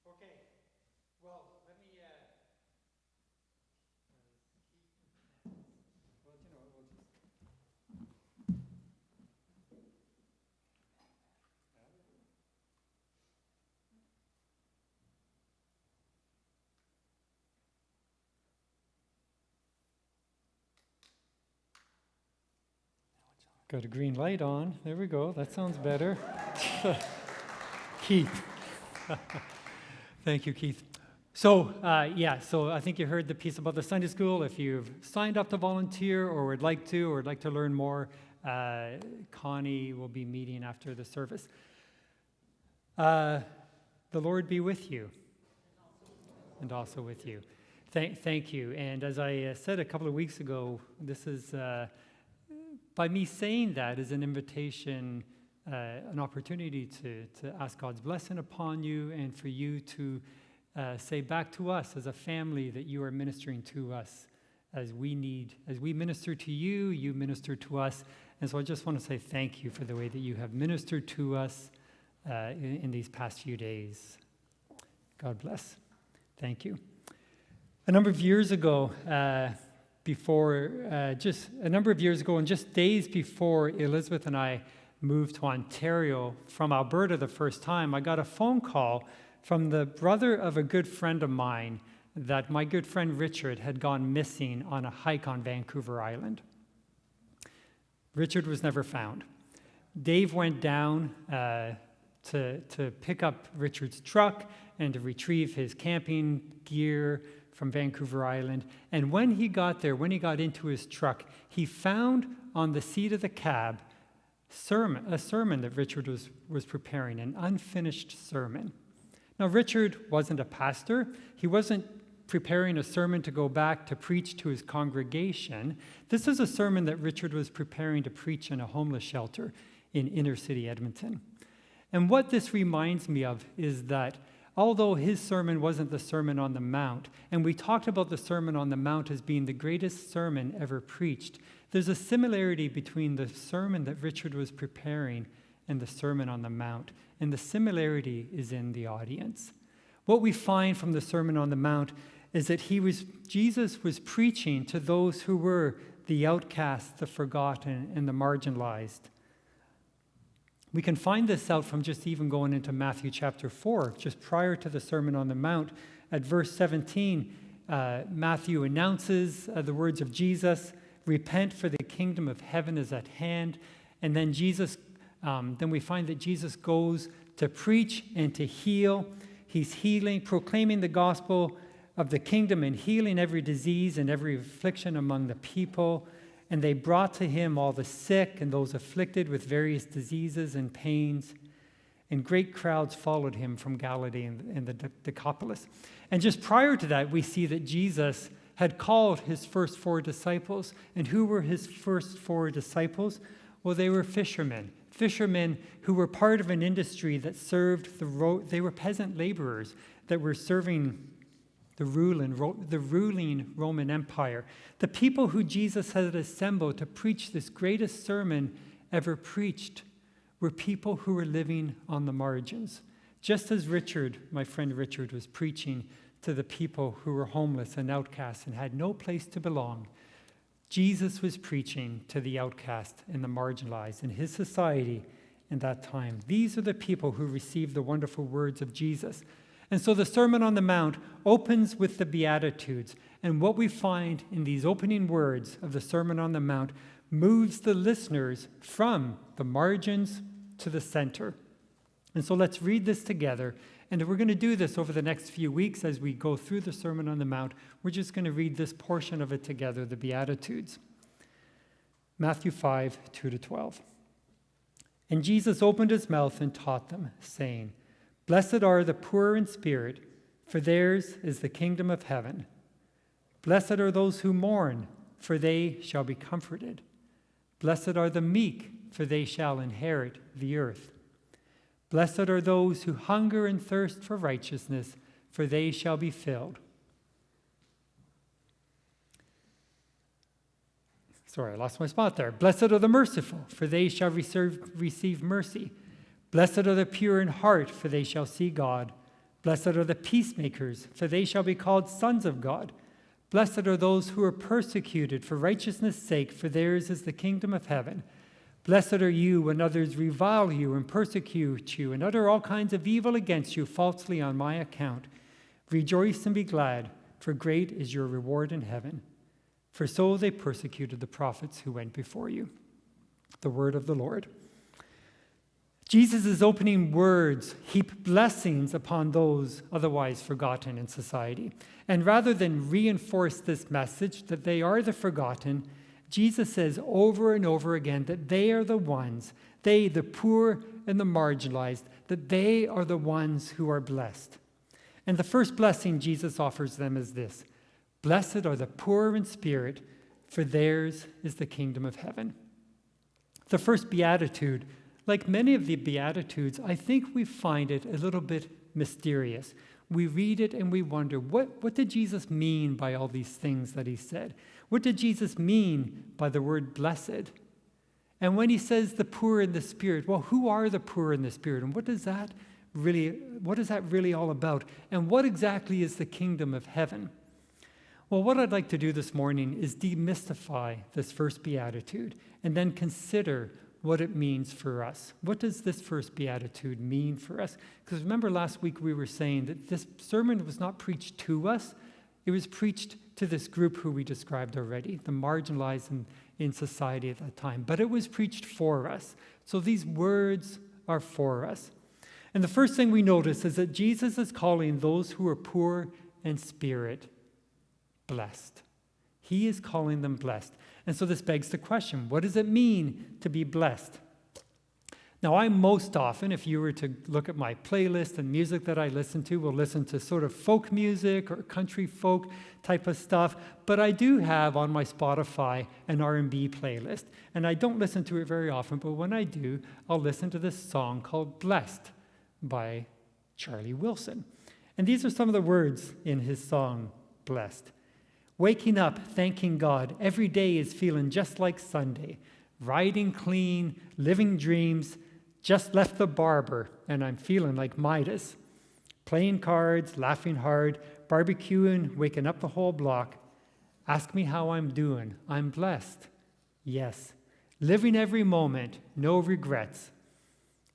Okay, well, let me, well, you know, we'll just. Got a green light on. There we go. That sounds better. Keith. Thank you, Keith. So I think you heard the piece about the Sunday school. If you've signed up to volunteer or would like to learn more, Connie will be meeting after the service. The Lord be with you. And also with you. Thank you. And as I said a couple of weeks ago, this is, by me saying that is an invitation, an opportunity to ask God's blessing upon you and for you to say back to us as a family that you are ministering to us as we minister to you, you minister to us. And so I just want to say thank you for the way that you have ministered to us in these past few days. God bless. Thank you. A number of years ago, and just days before Elizabeth and I moved to Ontario from Alberta the first time, I got a phone call from the brother of a good friend of mine that my good friend Richard had gone missing on a hike on Vancouver Island. Richard was never found. Dave went down to pick up Richard's truck and to retrieve his camping gear from Vancouver Island. And when he got there, when he got into his truck, he found on the seat of the cab a sermon that Richard was preparing, an unfinished sermon. Now, Richard wasn't a pastor. He wasn't preparing a sermon to go back to preach to his congregation. This is a sermon that Richard was preparing to preach in a homeless shelter in inner city Edmonton. And what this reminds me of is that although his sermon wasn't the Sermon on the Mount, and we talked about the Sermon on the Mount as being the greatest sermon ever preached, there's a similarity between the sermon that Richard was preparing and the Sermon on the Mount, and the similarity is in the audience. What we find from the Sermon on the Mount is that Jesus was preaching to those who were the outcasts, the forgotten, and the marginalized. We can find this out from just even going into Matthew chapter 4, just prior to the Sermon on the Mount. At verse 17, Matthew announces the words of Jesus, "Repent, for the kingdom of heaven is at hand." And then then we find that Jesus goes to preach and to heal. He's healing, proclaiming the gospel of the kingdom and healing every disease and every affliction among the people. And they brought to him all the sick and those afflicted with various diseases and pains. And great crowds followed him from Galilee and the Decapolis. And just prior to that, we see that Jesus had called his first 4 disciples. And who were his first 4 disciples? Well, they were fishermen who were part of an industry that served they were peasant laborers that were serving the ruling Roman Empire. The people who Jesus had assembled to preach this greatest sermon ever preached were people who were living on the margins. Just as my friend Richard, was preaching to the people who were homeless and outcasts and had no place to belong, Jesus was preaching to the outcast and the marginalized in his society in that time. These are the people who received the wonderful words of Jesus. And so the Sermon on the Mount opens with the Beatitudes. And what we find in these opening words of the Sermon on the Mount moves the listeners from the margins to the center. And so let's read this together. And we're going to do this over the next few weeks as we go through the Sermon on the Mount. We're just going to read this portion of it together, the Beatitudes. Matthew 5, 2-12. And Jesus opened his mouth and taught them, saying, "Blessed are the poor in spirit, for theirs is the kingdom of heaven. Blessed are those who mourn, for they shall be comforted. Blessed are the meek, for they shall inherit the earth. Blessed are those who hunger and thirst for righteousness, for they shall be filled. Sorry, I lost my spot there. Blessed are the merciful, for they shall receive mercy. Blessed are the pure in heart, for they shall see God. Blessed are the peacemakers, for they shall be called sons of God. Blessed are those who are persecuted for righteousness' sake, for theirs is the kingdom of heaven. Blessed are you when others revile you and persecute you and utter all kinds of evil against you falsely on my account. Rejoice and be glad, for great is your reward in heaven. For so they persecuted the prophets who went before you. The word of the Lord. Jesus' opening words heap blessings upon those otherwise forgotten in society. And rather than reinforce this message that they are the forgotten, Jesus says over and over again that they are the ones, they, the poor and the marginalized, that they are the ones who are blessed. And the first blessing Jesus offers them is this: blessed are the poor in spirit, for theirs is the kingdom of heaven. The first beatitude, like many of the Beatitudes, I think we find it a little bit mysterious. We read it and we wonder, what did Jesus mean by all these things that he said? What did Jesus mean by the word blessed? And when he says the poor in the spirit, well, who are the poor in the spirit? And what is that really all about? And what exactly is the kingdom of heaven? Well, what I'd like to do this morning is demystify this first beatitude and then consider what it means for us. What does this first beatitude mean for us? Because remember last week we were saying that this sermon was not preached to us, it was preached to this group who we described already, the marginalized in society at that time. But it was preached for us. So these words are for us. And the first thing we notice is that Jesus is calling those who are poor in spirit blessed. He is calling them blessed. And so this begs the question, what does it mean to be blessed? Now, I most often, if you were to look at my playlist and music that I listen to, will listen to sort of folk music or country folk type of stuff, but I do have on my Spotify an R&B playlist, and I don't listen to it very often, but when I do, I'll listen to this song called Blessed by Charlie Wilson. And these are some of the words in his song, Blessed. Waking up, thanking God, every day is feeling just like Sunday. Riding clean, living dreams, just left the barber, and I'm feeling like Midas. Playing cards, laughing hard, barbecuing, waking up the whole block. Ask me how I'm doing. I'm blessed. Yes. Living every moment, no regrets.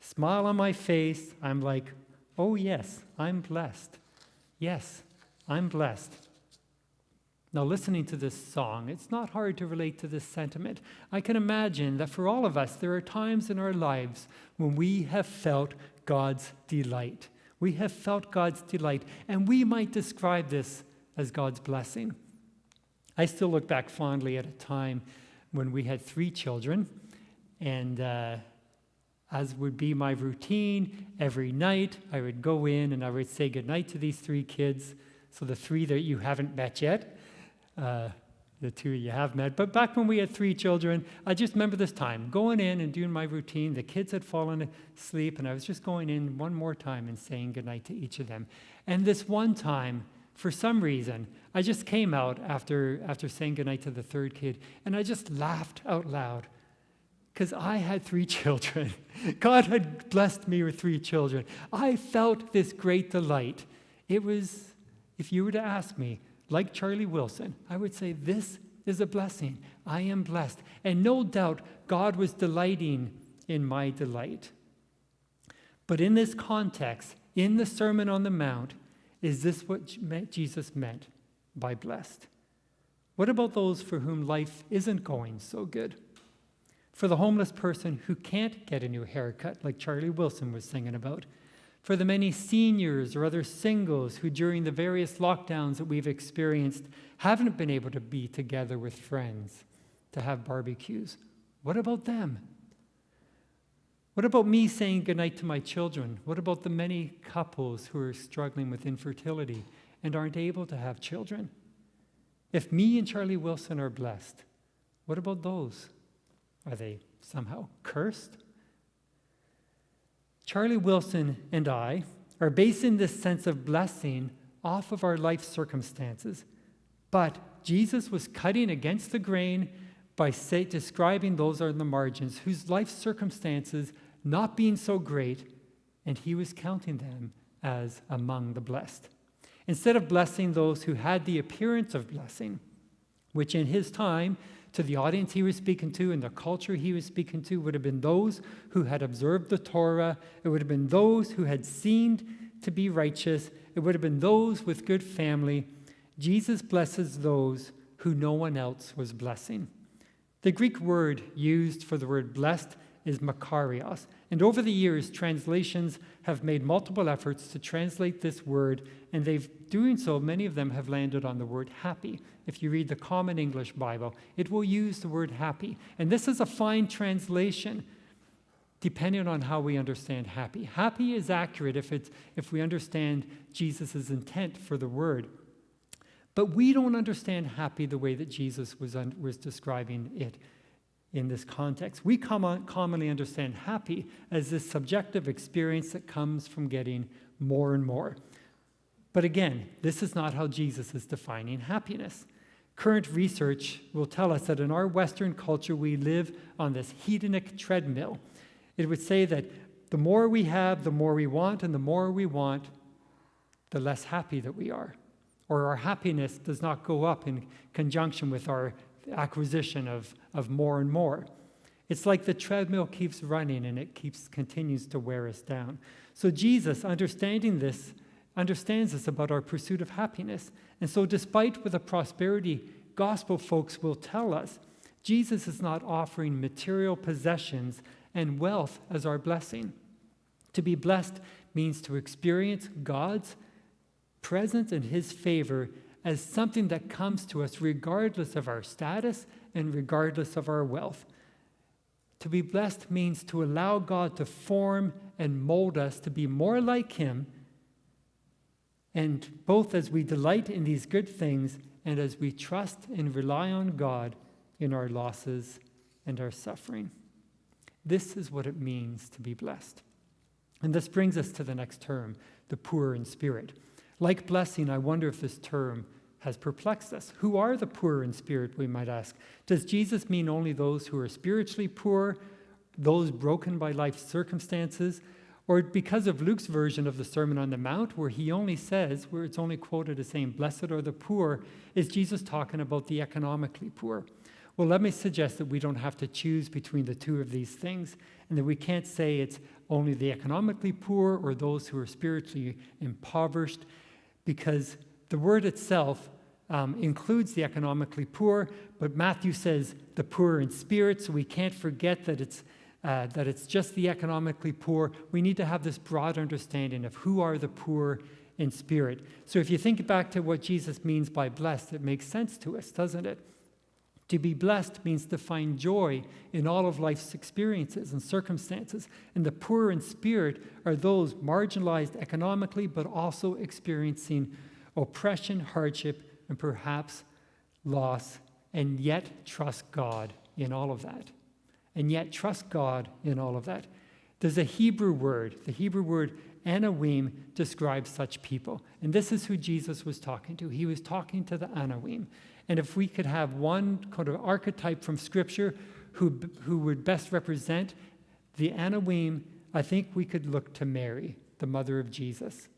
Smile on my face, I'm like, oh yes, I'm blessed. Yes, I'm blessed. Now, listening to this song, it's not hard to relate to this sentiment. I can imagine that for all of us, there are times in our lives when we have felt God's delight. We have felt God's delight, and we might describe this as God's blessing. I still look back fondly at a time when we had 3 children, and as would be my routine, every night I would go in and I would say goodnight to these 3 kids, so the 3 that you haven't met yet. The 2 you have met. But back when we had 3 children, I just remember this time, going in and doing my routine. The kids had fallen asleep, and I was just going in one more time and saying goodnight to each of them. And this one time, for some reason, I just came out after saying goodnight to the 3rd kid, and I just laughed out loud because I had 3 children. God had blessed me with 3 children. I felt this great delight. It was, if you were to ask me, like Charlie Wilson, I would say this is a blessing. I am blessed. And no doubt God was delighting in my delight. But in this context, in the Sermon on the Mount, is this what Jesus meant by blessed? What about those for whom life isn't going so good? For the homeless person who can't get a new haircut, like Charlie Wilson was singing about. For the many seniors or other singles who during the various lockdowns that we've experienced haven't been able to be together with friends to have barbecues. What about them? What about me saying goodnight to my children? What about the many couples who are struggling with infertility and aren't able to have children? If me and Charlie Wilson are blessed, what about those? Are they somehow cursed? Charlie Wilson and I are basing this sense of blessing off of our life circumstances. But Jesus was cutting against the grain by describing those on the margins whose life circumstances not being so great, and he was counting them as among the blessed. Instead of blessing those who had the appearance of blessing, which in his time, to the audience he was speaking to and the culture he was speaking to, would have been those who had observed the Torah. It would have been those who had seemed to be righteous. It would have been those with good family. Jesus blesses those who no one else was blessing. The Greek word used for the word blessed is makarios. And over the years, translations have made multiple efforts to translate this word, and doing so, many of them have landed on the word happy. If you read the Common English Bible, it will use the word happy. And this is a fine translation, depending on how we understand happy. Happy is accurate if we understand Jesus' intent for the word. But we don't understand happy the way that Jesus was describing it in this context. We commonly understand happy as this subjective experience that comes from getting more and more. But again, this is not how Jesus is defining happiness. Current research will tell us that in our Western culture, we live on this hedonic treadmill. It would say that the more we have, the more we want, and the more we want, the less happy that we are. Or our happiness does not go up in conjunction with our acquisition of more and more. It's like the treadmill keeps running and it continues to wear us down. So Jesus, understands this about our pursuit of happiness. And so despite what the prosperity gospel folks will tell us, Jesus is not offering material possessions and wealth as our blessing. To be blessed means to experience God's presence and his favor as something that comes to us regardless of our status and regardless of our wealth. To be blessed means to allow God to form and mold us to be more like him, and both as we delight in these good things and as we trust and rely on God in our losses and our suffering. This is what it means to be blessed. And this brings us to the next term, the poor in spirit. Like blessing, I wonder if this term has perplexed us. Who are the poor in spirit, we might ask? Does Jesus mean only those who are spiritually poor, those broken by life's circumstances? Or because of Luke's version of the Sermon on the Mount, where he only says, where it's only quoted as saying, blessed are the poor, is Jesus talking about the economically poor? Well, let me suggest that we don't have to choose between the two of these things, and that we can't say it's only the economically poor or those who are spiritually impoverished, because the word itself includes the economically poor, but Matthew says the poor in spirit, so we can't forget that it's just the economically poor. We need to have this broad understanding of who are the poor in spirit. So if you think back to what Jesus means by blessed, it makes sense to us, doesn't it? To be blessed means to find joy in all of life's experiences and circumstances. And the poor in spirit are those marginalized economically, but also experiencing oppression, hardship, and perhaps loss, and yet trust God in all of that. And yet trust God in all of that. There's a Hebrew word, the Hebrew word Anawim describes such people. And this is who Jesus was talking to. He was talking to the Anawim. And if we could have one kind of archetype from Scripture who would best represent the Anawim, I think we could look to Mary, the mother of Jesus.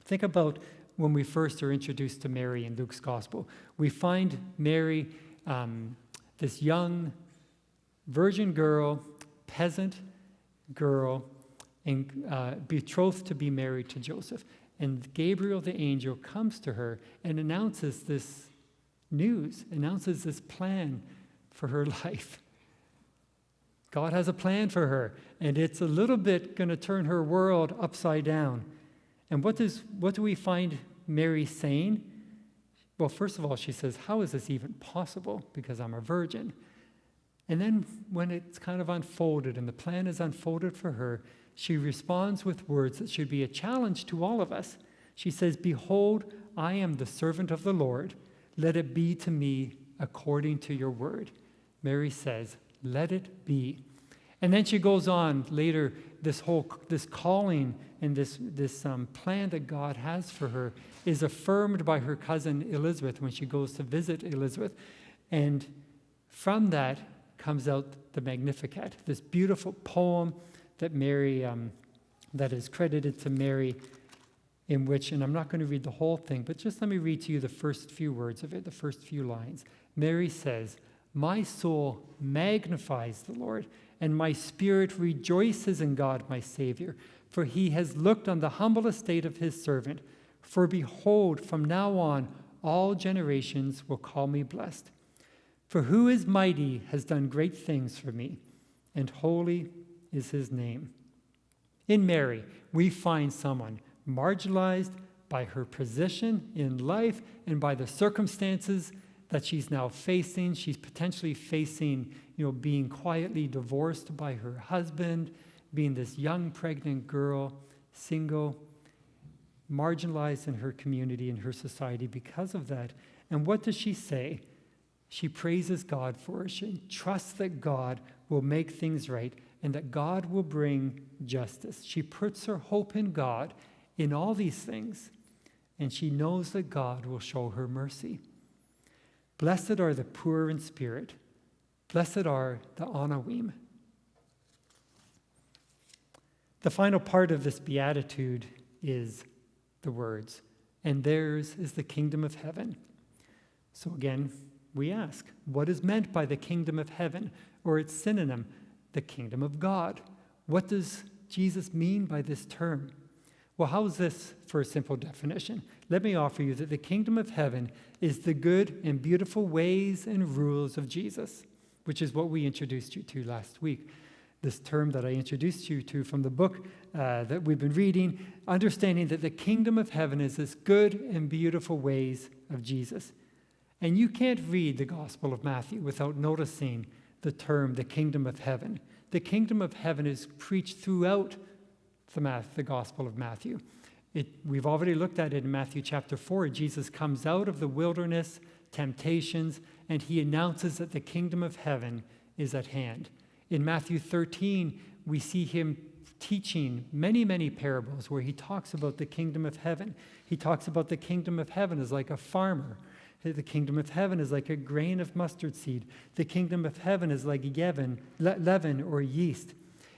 Think about when we first are introduced to Mary in Luke's Gospel. We find Mary, this young virgin girl, peasant girl, and betrothed to be married to Joseph. And Gabriel the angel comes to her and announces this news, announces this plan for her life. God has a plan for her, and it's a little bit going to turn her world upside down. And what do we find Mary saying? Well, first of all, she says, how is this even possible? Because I'm a virgin. And then when it's kind of unfolded and the plan is unfolded for her, she responds with words that should be a challenge to all of us. She says, behold, I am the servant of the Lord. Let it be to me according to your word. Mary says, let it be. And then she goes on later, this calling and this plan that God has for her is affirmed by her cousin Elizabeth when she goes to visit Elizabeth. And from that comes out the Magnificat, this beautiful poem that Mary, that is credited to Mary, in which, and I'm not going to read the whole thing, but just let me read to you the first few words of it, the first few lines. Mary says, my soul magnifies the Lord, and my spirit rejoices in God my Savior, for he has looked on the humble estate of his servant. For behold, from now on, all generations will call me blessed. For who is mighty has done great things for me, and holy is his name. In Mary, we find someone marginalized by her position in life and by the circumstances that she's now facing. She's potentially facing, being quietly divorced by her husband, being this young pregnant girl, single, marginalized in her community, in her society because of that. And what does she say? She praises God for her. She trusts that God will make things right and that God will bring justice. She puts her hope in God in all these things, and she knows that God will show her mercy. Blessed are the poor in spirit. Blessed are the Anawim. The final part of this beatitude is the words, and theirs is the kingdom of heaven. So again, we ask, what is meant by the kingdom of heaven, or its synonym, the kingdom of God? What does Jesus mean by this term? Well, how is this for a simple definition? Let me offer you that the kingdom of heaven is the good and beautiful ways and rules of Jesus, which is what we introduced you to last week. This term that I introduced you to from the book that we've been reading, understanding that the kingdom of heaven is this good and beautiful ways of Jesus. And you can't read the Gospel of Matthew without noticing the term, the kingdom of heaven. The kingdom of heaven is preached throughout the Gospel of Matthew. We've already looked at it in Matthew chapter 4. Jesus comes out of the wilderness, temptations, and he announces that the kingdom of heaven is at hand. In Matthew 13, we see him teaching many, many parables where he talks about the kingdom of heaven. He talks about the kingdom of heaven as like a farmer. The kingdom of heaven is like a grain of mustard seed. The kingdom of heaven is like leaven or yeast.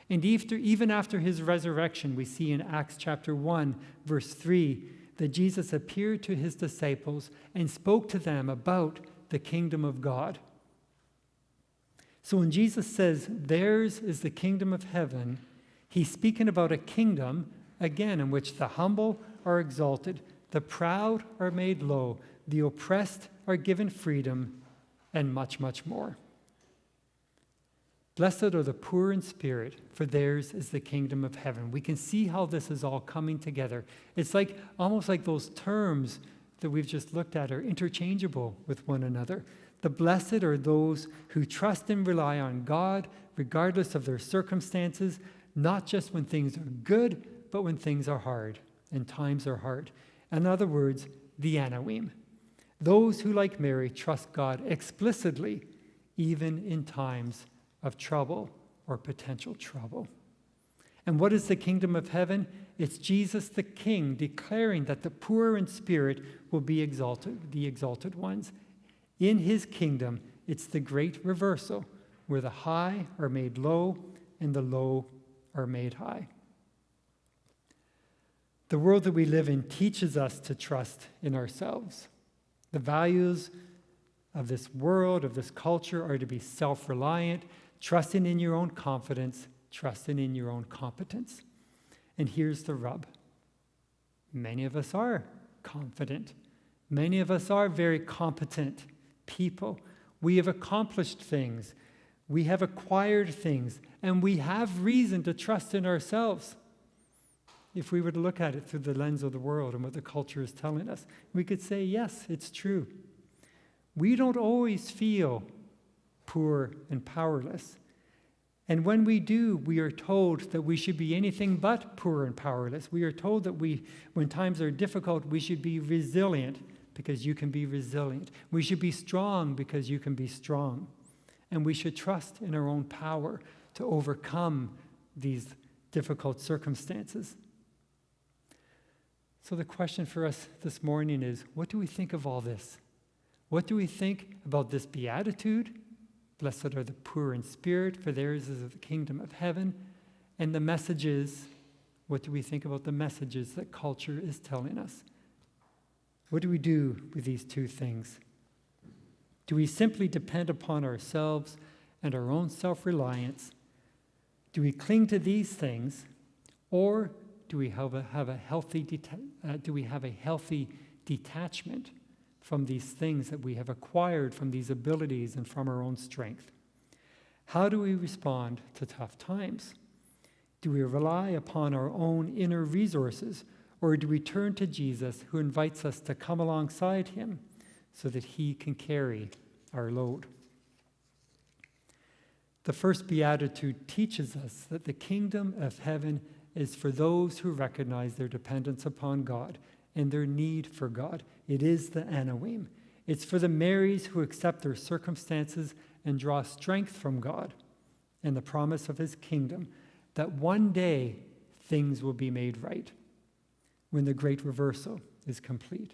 And even after his resurrection, we see in Acts chapter 1, verse 3, that Jesus appeared to his disciples and spoke to them about the kingdom of God. So when Jesus says, theirs is the kingdom of heaven, he's speaking about a kingdom, again, in which the humble are exalted, the proud are made low, the oppressed are given freedom, and much, much more. Blessed are the poor in spirit, for theirs is the kingdom of heaven. We can see how this is all coming together. It's like almost like those terms that we've just looked at are interchangeable with one another. The blessed are those who trust and rely on God, regardless of their circumstances, not just when things are good, but when things are hard and times are hard. In other words, the Anawim. Those who, like Mary, trust God explicitly, even in times of trouble or potential trouble. And what is the kingdom of heaven? It's Jesus the King declaring that the poor in spirit will be exalted, the exalted ones. In his kingdom, it's the great reversal, where the high are made low and the low are made high. The world that we live in teaches us to trust in ourselves. The values of this world, of this culture, are to be self-reliant, trusting in your own confidence, trusting in your own competence. And here's the rub. Many of us are confident. Many of us are very competent people. We have accomplished things. We have acquired things. And we have reason to trust in ourselves. If we were to look at it through the lens of the world and what the culture is telling us, we could say, yes, it's true. We don't always feel poor and powerless. And when we do, we are told that we should be anything but poor and powerless. We are told that when times are difficult, we should be resilient, because you can be resilient. We should be strong because you can be strong. And we should trust in our own power to overcome these difficult circumstances. So the question for us this morning is, what do we think of all this? What do we think about this beatitude? Blessed are the poor in spirit, for theirs is the kingdom of heaven. And the messages, what do we think about the messages that culture is telling us? What do we do with these two things? Do we simply depend upon ourselves and our own self-reliance? Do we cling to these things, or do we have a healthy detachment from these things that we have acquired from these abilities and from our own strength? How do we respond to tough times? Do we rely upon our own inner resources, or do we turn to Jesus, who invites us to come alongside him so that he can carry our load? The first beatitude teaches us that the kingdom of heaven is for those who recognize their dependence upon God and their need for God. It is the Anawim. It's for the Marys who accept their circumstances and draw strength from God and the promise of his kingdom, that one day things will be made right when the great reversal is complete.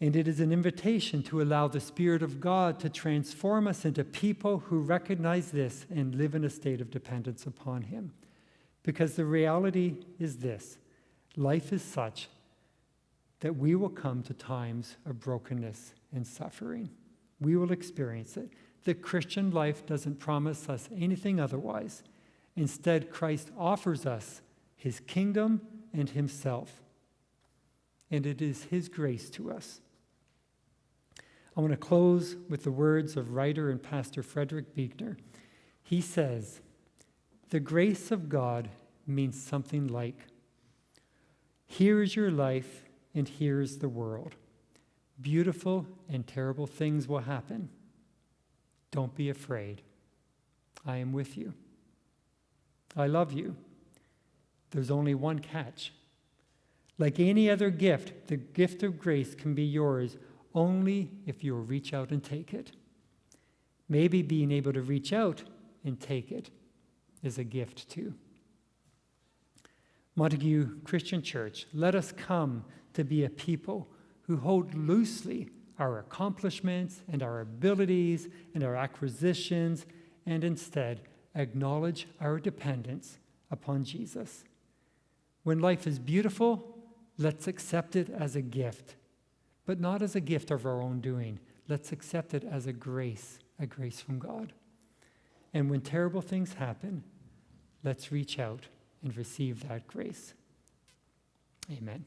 And it is an invitation to allow the Spirit of God to transform us into people who recognize this and live in a state of dependence upon him. Because the reality is this: life is such that we will come to times of brokenness and suffering. We will experience it. The Christian life doesn't promise us anything otherwise. Instead, Christ offers us his kingdom and himself. And it is his grace to us. I want to close with the words of writer and pastor Frederick Buechner. He says, "The grace of God means something like, here is your life and here is the world. Beautiful and terrible things will happen. Don't be afraid. I am with you. I love you. There's only one catch. Like any other gift, the gift of grace can be yours only if you'll reach out and take it. Maybe being able to reach out and take it is a gift too." Montague Christian Church, let us come to be a people who hold loosely our accomplishments and our abilities and our acquisitions, and instead acknowledge our dependence upon Jesus. When life is beautiful, let's accept it as a gift, but not as a gift of our own doing. Let's accept it as a grace from God. And when terrible things happen, let's reach out and receive that grace. Amen.